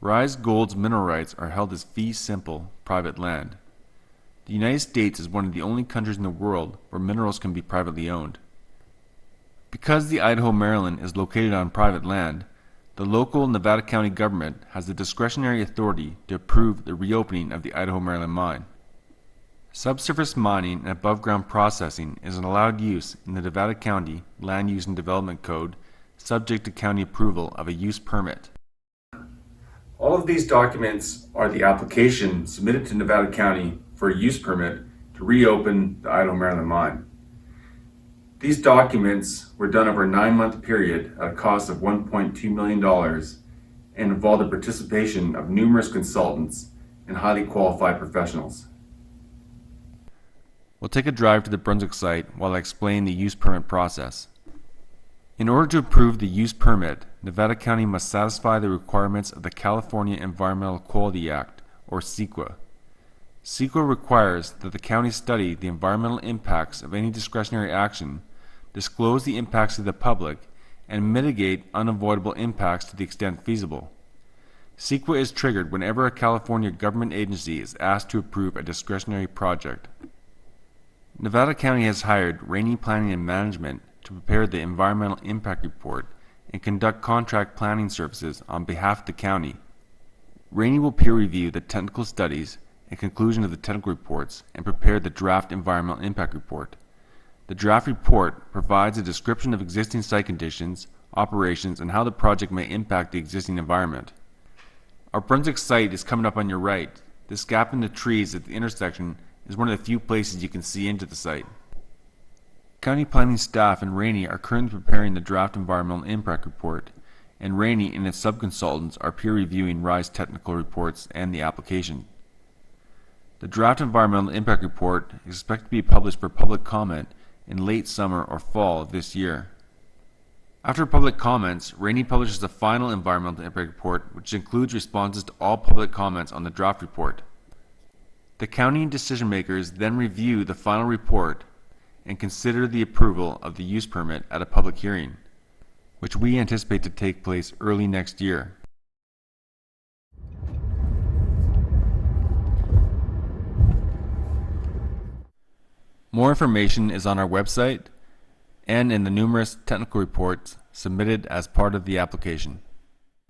Rise Gold's mineral rights are held as fee simple, private land. The United States is one of the only countries in the world where minerals can be privately owned. Because the Idaho Maryland is located on private land, the local Nevada County government has the discretionary authority to approve the reopening of the Idaho Maryland mine. Subsurface mining and above-ground processing is an allowed use in the Nevada County Land Use and Development Code, subject to county approval of a use permit. All of these documents are the application submitted to Nevada County for a use permit to reopen the Idaho Maryland mine. These documents were done over a 9-month period at a cost of $1.2 million and involved the participation of numerous consultants and highly qualified professionals. We'll take a drive to the Brunswick site while I explain the use permit process. In order to approve the use permit, Nevada County must satisfy the requirements of the California Environmental Quality Act, or CEQA. CEQA requires that the county study the environmental impacts of any discretionary action, disclose the impacts to the public, and mitigate unavoidable impacts to the extent feasible. CEQA is triggered whenever a California government agency is asked to approve a discretionary project. Nevada County has hired Rainey Planning and Management to prepare the environmental impact report and conduct contract planning services on behalf of the county. Rainey will peer review the technical studies and conclusion of the technical reports and prepare the draft environmental impact report. The draft report provides a description of existing site conditions, operations, and how the project may impact the existing environment. Our Brunswick site is coming up on your right. This gap in the trees at the intersection is one of the few places you can see into the site. County planning staff and Rainey are currently preparing the draft environmental impact report, and Rainey and its sub-consultants are peer reviewing RISE technical reports and the application. The draft environmental impact report is expected to be published for public comment in late summer or fall of this year. After public comments, Rainey publishes the final environmental impact report, which includes responses to all public comments on the draft report. The county decision makers then review the final report and consider the approval of the use permit at a public hearing, which we anticipate to take place early next year. More information is on our website and in the numerous technical reports submitted as part of the application.